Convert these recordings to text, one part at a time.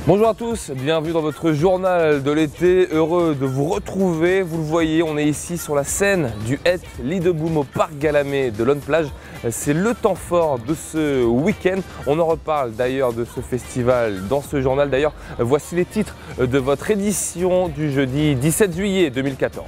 Bonjour à tous, bienvenue dans votre journal de l'été, heureux de vous retrouver. Vous le voyez, on est ici sur la scène du Het Lideboom au parc Galamé de Lonne-Plage. C'est le temps fort de ce week-end. On en reparle d'ailleurs de ce festival dans ce journal. D'ailleurs, voici les titres de votre édition du jeudi 17 juillet 2014.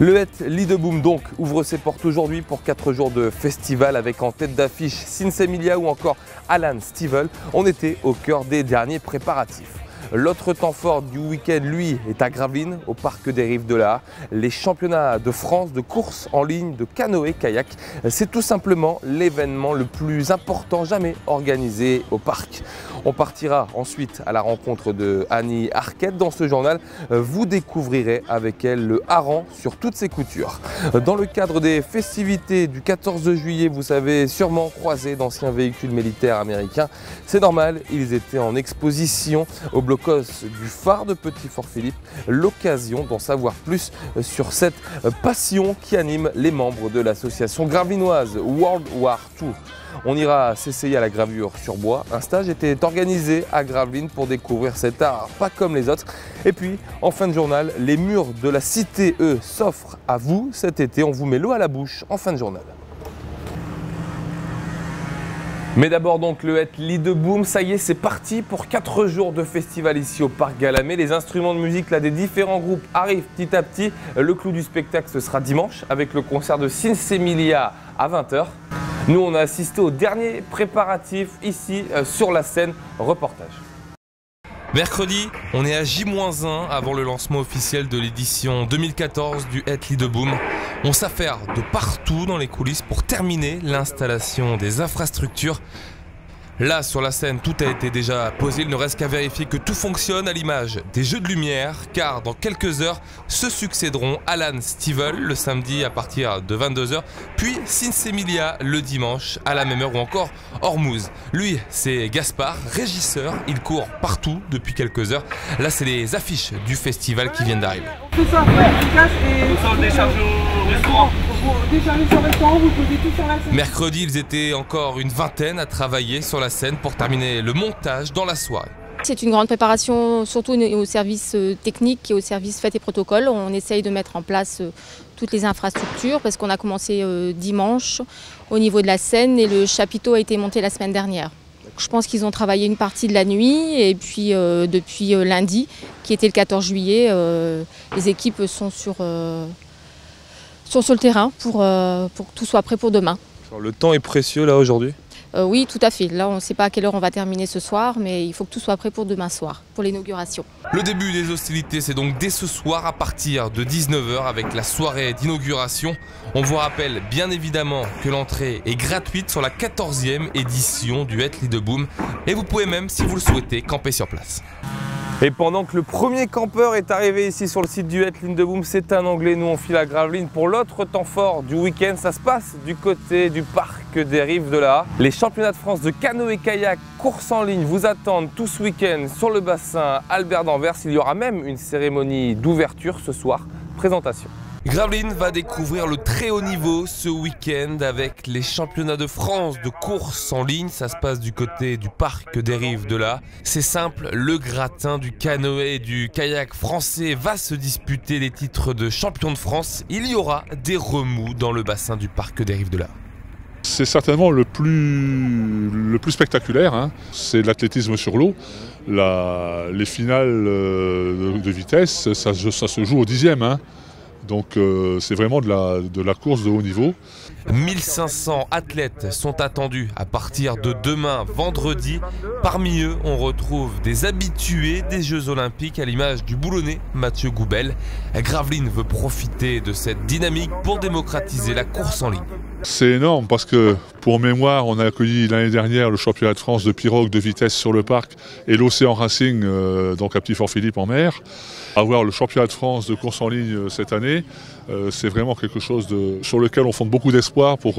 Le Het Lideboom donc ouvre ses portes aujourd'hui pour 4 jours de festival avec en tête d'affiche Sinsemilia ou encore Alan Stivell. On était au cœur des derniers préparatifs. L'autre temps fort du week-end, lui, est à Gravelines, au parc des Rives de la. Les championnats de France de course en ligne de canoë-kayak. C'est tout simplement l'événement le plus important jamais organisé au parc. On partira ensuite à la rencontre de Annie Arquette dans ce journal. Vous découvrirez avec elle le hareng sur toutes ses coutures. Dans le cadre des festivités du 14 juillet, vous savez sûrement croisé d'anciens véhicules militaires américains. C'est normal, ils étaient en exposition au blocos du phare de Petit-Fort-Philippe. L'occasion d'en savoir plus sur cette passion qui anime les membres de l'association gravelinoise World War II. On ira s'essayer à la gravure sur bois. Un stage était organisé à Gravelines pour découvrir cet art pas comme les autres. Et puis, en fin de journal, les murs de la cité, eux, s'offrent à vous cet été. On vous met l'eau à la bouche en fin de journal. Mais d'abord donc le Het Lideboom, ça y est, c'est parti pour 4 jours de festival ici au parc Galamé. Les instruments de musique là, des différents groupes arrivent petit à petit. Le clou du spectacle, ce sera dimanche avec le concert de Sinsemilia à 20 h. Nous, on a assisté aux derniers préparatifs ici sur la scène. Reportage. Mercredi, on est à J-1 avant le lancement officiel de l'édition 2014 du Het Lideboom. On s'affaire de partout dans les coulisses pour terminer l'installation des infrastructures. Là, sur la scène, tout a été déjà posé. Il ne reste qu'à vérifier que tout fonctionne à l'image des jeux de lumière, car dans quelques heures se succéderont Alan Stivell le samedi à partir de 22 h, puis Sinsemilia le dimanche à la même heure, ou encore Hormuz. Lui, c'est Gaspard, régisseur. Il court partout depuis quelques heures. Là, c'est les affiches du festival qui viennent d'arriver. Tout ça, efficace et on décharge au restaurant. Vous déchargez sur le restaurant, vous posez tout sur la scène. Mercredi, ils étaient encore une vingtaine à travailler sur la scène pour terminer le montage dans la soirée. C'est une grande préparation, surtout au service technique et au service fêtes et protocoles. On essaye de mettre en place toutes les infrastructures parce qu'on a commencé dimanche au niveau de la scène et le chapiteau a été monté la semaine dernière. Je pense qu'ils ont travaillé une partie de la nuit et puis depuis lundi, qui était le 14 juillet, les équipes sont sur le terrain pour que tout soit prêt pour demain. Le temps est précieux là aujourd'hui ? Oui, tout à fait. Là, on ne sait pas à quelle heure on va terminer ce soir, mais il faut que tout soit prêt pour demain soir, pour l'inauguration. Le début des hostilités, c'est donc dès ce soir à partir de 19 h avec la soirée d'inauguration. On vous rappelle bien évidemment que l'entrée est gratuite sur la 14e édition du Het Lideboom et vous pouvez même, si vous le souhaitez, camper sur place. Et pendant que le premier campeur est arrivé ici sur le site du Het Lideboom, c'est un Anglais. Nous, on file à Gravelines pour l'autre temps fort du week-end. Ça se passe du côté du parc des Rives de la. Les championnats de France de canoë-kayak course en ligne vous attendent tout ce week-end sur le bassin Albert d'Anvers. Il y aura même une cérémonie d'ouverture ce soir. Présentation. Gravelines va découvrir le très haut niveau ce week-end avec les championnats de France de course en ligne. Ça se passe du côté du parc des Rives de la. C'est simple, le gratin du canoë et du kayak français va se disputer les titres de champion de France. Il y aura des remous dans le bassin du parc des Rives de la. C'est certainement le plus spectaculaire, hein. C'est l'athlétisme sur l'eau. Les finales de vitesse, ça se joue au 10e. Hein. Donc c'est vraiment de la course de haut niveau. 1500 athlètes sont attendus à partir de demain vendredi. Parmi eux, on retrouve des habitués des Jeux Olympiques à l'image du Boulonnais Mathieu Goubel. Gravelines veut profiter de cette dynamique pour démocratiser la course en ligne. C'est énorme parce que, pour mémoire, on a accueilli l'année dernière le championnat de France de pirogue de vitesse sur le parc et l'Océan Racing donc à Petit-Fort-Philippe en mer. Avoir le championnat de France de course en ligne cette année, c'est vraiment quelque chose sur lequel on fonde beaucoup d'espoir pour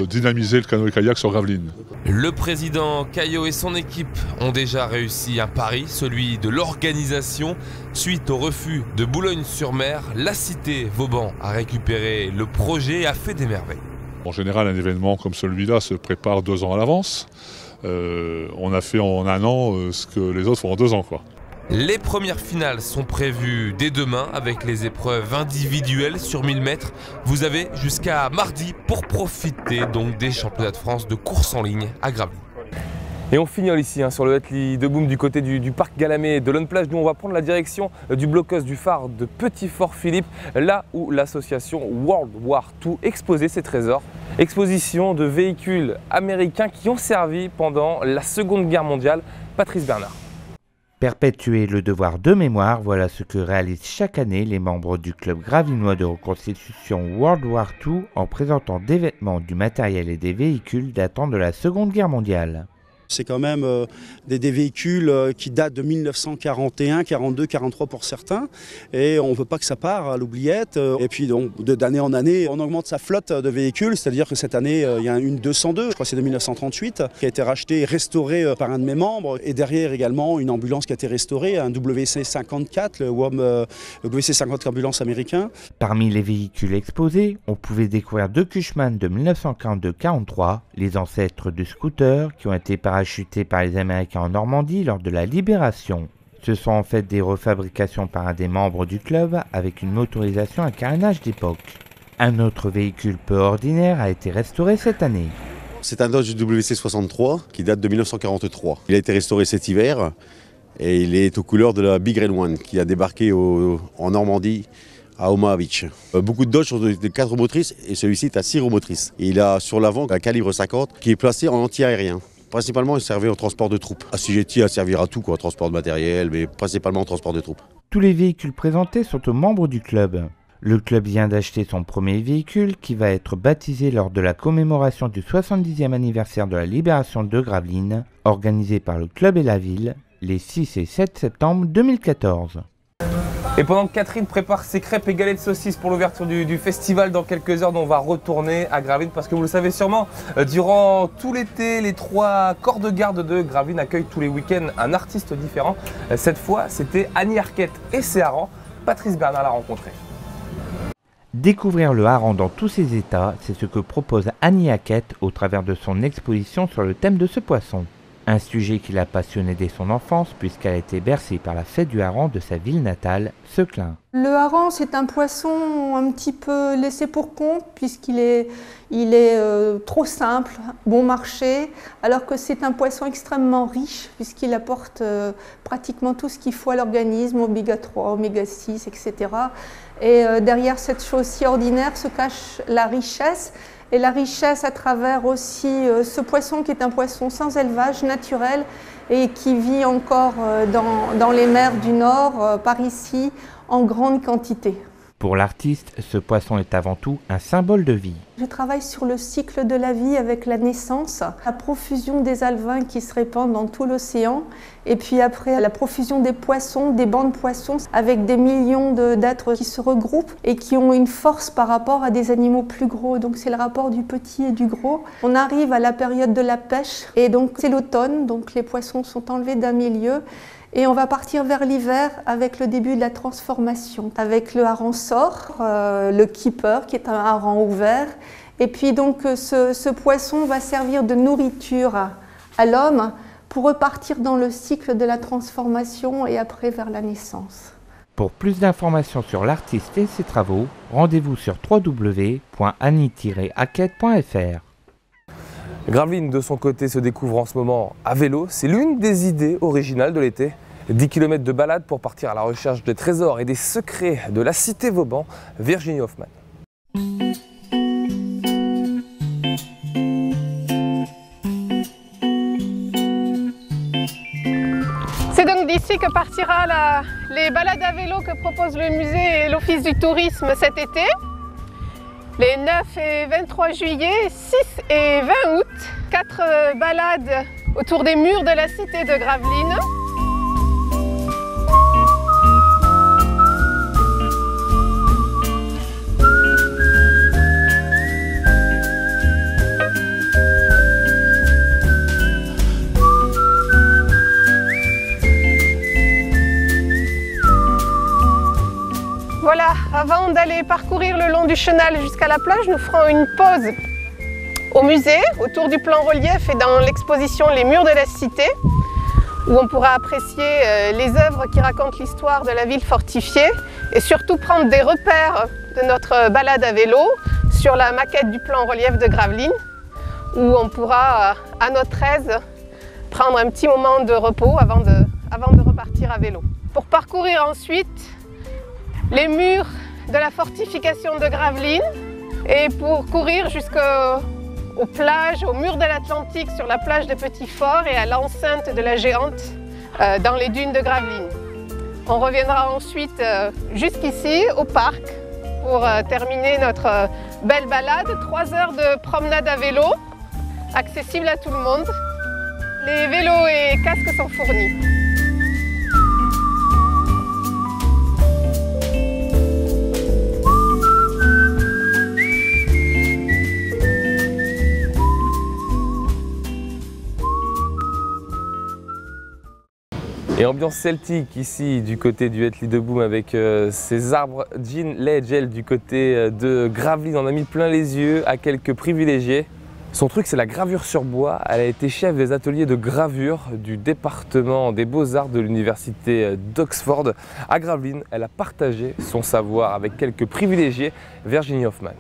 dynamiser le canoë-kayak sur Gravelines. Le président Caillot et son équipe ont déjà réussi un pari, celui de l'organisation. Suite au refus de Boulogne-sur-Mer, la cité Vauban a récupéré le projet et a fait des merveilles. En général, un événement comme celui-là se prépare 2 ans à l'avance. On a fait en un an ce que les autres font en 2 ans, quoi. Les premières finales sont prévues dès demain avec les épreuves individuelles sur 1000 mètres. Vous avez jusqu'à mardi pour profiter donc des championnats de France de course en ligne à Gravelines. Et on finit ici sur le Lit de Boom du côté du parc Galamé de Lonne-Plage. Nous on va prendre la direction du blocos du phare de Petit-Fort-Philippe, là où l'association World War II exposait ses trésors. Exposition de véhicules américains qui ont servi pendant la Seconde Guerre mondiale. Patrice Bernard. Perpétuer le devoir de mémoire, voilà ce que réalisent chaque année les membres du club gravelinois de reconstitution World War II en présentant des vêtements, du matériel et des véhicules datant de la Seconde Guerre mondiale. C'est quand même des véhicules qui datent de 1941, 42, 43 pour certains. Et on ne veut pas que ça parte à l'oubliette. Et puis d'année en année, on augmente sa flotte de véhicules. C'est-à-dire que cette année, il y a une 202, je crois que c'est de 1938, qui a été rachetée et restaurée par un de mes membres. Et derrière également une ambulance qui a été restaurée, un WC-54, le WC-54 ambulance américain. Parmi les véhicules exposés, on pouvait découvrir 2 Cushman de 1942-43, les ancêtres du scooter qui ont été parachutés par les Américains en Normandie lors de la Libération. Ce sont en fait des refabrications par un des membres du club avec une motorisation à carénage d'époque. Un autre véhicule peu ordinaire a été restauré cette année. C'est un Dodge WC-63 qui date de 1943. Il a été restauré cet hiver et il est aux couleurs de la Big Red One qui a débarqué en Normandie à Omaha Beach. Beaucoup de Dodge sont de 4 roues motrices et celui-ci est à 6 roues motrices. Et il a sur l'avant un calibre 50 qui est placé en anti-aérien. Principalement, il servait au transport de troupes. Assujetti à servir à tout, transport de matériel, mais principalement au transport de troupes. Tous les véhicules présentés sont aux membres du club. Le club vient d'acheter son premier véhicule qui va être baptisé lors de la commémoration du 70e anniversaire de la libération de Gravelines, organisée par le club et la ville, les 6 et 7 septembre 2014. Et pendant que Catherine prépare ses crêpes et galettes de saucisses pour l'ouverture du festival dans quelques heures, on va retourner à Gravelines parce que vous le savez sûrement, durant tout l'été, les 3 corps de garde de Gravelines accueillent tous les week-ends un artiste différent. Cette fois, c'était Annie Arquette et ses harengs. Patrice Bernard l'a rencontré. Découvrir le hareng dans tous ses états, c'est ce que propose Annie Arquette au travers de son exposition sur le thème de ce poisson. Un sujet qui l'a passionnée dès son enfance puisqu'elle a été bercée par la fête du hareng de sa ville natale, Seclin. Le hareng, c'est un poisson un petit peu laissé pour compte puisqu'il est trop simple, bon marché, alors que c'est un poisson extrêmement riche puisqu'il apporte pratiquement tout ce qu'il faut à l'organisme, oméga 3, oméga 6, etc. Et derrière cette chose si ordinaire se cache la richesse. Et la richesse à travers aussi ce poisson qui est un poisson sans élevage, naturel, et qui vit encore dans les mers du Nord, par ici, en grande quantité. Pour l'artiste, ce poisson est avant tout un symbole de vie. Je travaille sur le cycle de la vie avec la naissance, la profusion des alevins qui se répandent dans tout l'océan, et puis après la profusion des poissons, des bancs de poissons, avec des millions d'êtres qui se regroupent et qui ont une force par rapport à des animaux plus gros. Donc c'est le rapport du petit et du gros. On arrive à la période de la pêche, et donc c'est l'automne, donc les poissons sont enlevés d'un milieu. Et on va partir vers l'hiver avec le début de la transformation, avec le hareng sort, le keeper qui est un hareng ouvert. Et puis donc ce poisson va servir de nourriture à l'homme pour repartir dans le cycle de la transformation et après vers la naissance. Pour plus d'informations sur l'artiste et ses travaux, rendez-vous sur www.annie-arquette.fr. Gravelines, de son côté, se découvre en ce moment à vélo. C'est l'une des idées originales de l'été. 10 km de balade pour partir à la recherche des trésors et des secrets de la cité Vauban. Virginie Hoffman. C'est donc d'ici que partira les balades à vélo que propose le musée et l'Office du tourisme cet été. Les 9 et 23 juillet, 6 et 20 août, 4 balades autour des murs de la cité de Gravelines. Voilà, avant d'aller parcourir le long du chenal jusqu'à la plage, nous ferons une pause au musée, autour du plan relief et dans l'exposition Les Murs de la Cité, où on pourra apprécier les œuvres qui racontent l'histoire de la ville fortifiée et surtout prendre des repères de notre balade à vélo sur la maquette du plan relief de Gravelines, où on pourra à notre aise prendre un petit moment de repos avant de repartir à vélo. Pour parcourir ensuite les murs de la fortification de Gravelines et pour courir jusqu'aux plages, au mur de l'Atlantique sur la plage de Petit Fort et à l'enceinte de la Géante dans les dunes de Gravelines. On reviendra ensuite jusqu'ici au parc pour terminer notre belle balade. 3 heures de promenade à vélo, accessible à tout le monde. Les vélos et casques sont fournis. Et ambiance celtique ici du côté du Het Liedeboom avec ces arbres Jean Legel du côté de Gravelines. On a mis plein les yeux à quelques privilégiés. Son truc, c'est la gravure sur bois. Elle a été chef des ateliers de gravure du département des Beaux-Arts de l'université d'Oxford. À Gravelines, elle a partagé son savoir avec quelques privilégiés. Virginie Hoffman.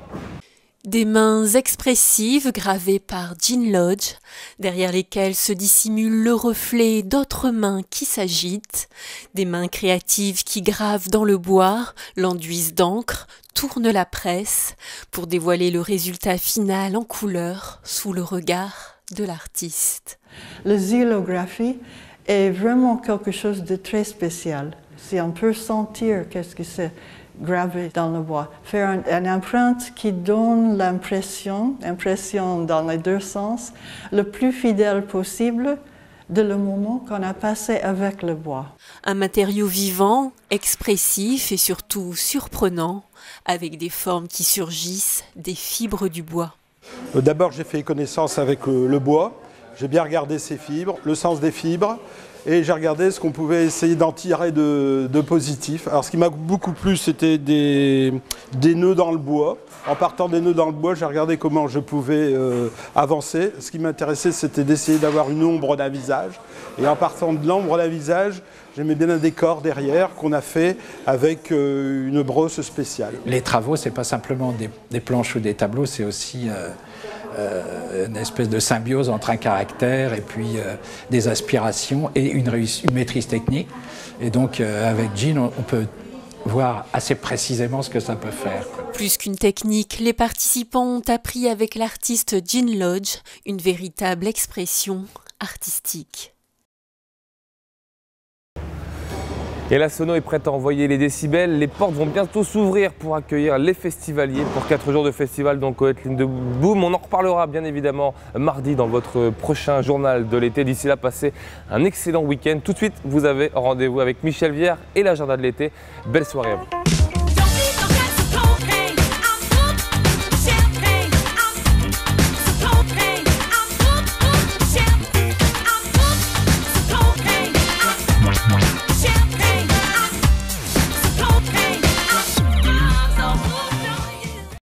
Des mains expressives gravées par Jean Lodge, derrière lesquelles se dissimule le reflet d'autres mains qui s'agitent, des mains créatives qui gravent dans le bois, l'enduisent d'encre, tournent la presse pour dévoiler le résultat final en couleur sous le regard de l'artiste. La xylographie est vraiment quelque chose de très spécial. Si on peut sentir qu'est-ce que c'est gravé dans le bois. Faire une empreinte qui donne l'impression dans les deux sens, le plus fidèle possible de le moment qu'on a passé avec le bois. Un matériau vivant, expressif et surtout surprenant, avec des formes qui surgissent des fibres du bois. D'abord, j'ai fait connaissance avec le bois. J'ai bien regardé ses fibres, le sens des fibres. Et j'ai regardé ce qu'on pouvait essayer d'en tirer de positif. Alors ce qui m'a beaucoup plu, c'était des nœuds dans le bois. En partant des nœuds dans le bois, j'ai regardé comment je pouvais avancer. Ce qui m'intéressait, c'était d'essayer d'avoir une ombre d'un visage. Et en partant de l'ombre d'un visage, j'aimais bien un décor derrière qu'on a fait avec une brosse spéciale. Les travaux, ce n'est pas simplement des planches ou des tableaux, c'est aussi une espèce de symbiose entre un caractère et puis des aspirations et une maîtrise technique. Et donc avec Jean, on peut voir assez précisément ce que ça peut faire. Plus qu'une technique, les participants ont appris avec l'artiste Jean Lodge une véritable expression artistique. Et la sono est prête à envoyer les décibels. Les portes vont bientôt s'ouvrir pour accueillir les festivaliers pour 4 jours de festival donc au Het Liedeboom. On en reparlera bien évidemment mardi dans votre prochain journal de l'été. D'ici là, passez un excellent week-end. Tout de suite, vous avez rendez-vous avec Michel Vière et l'agenda de l'été. Belle soirée à vous.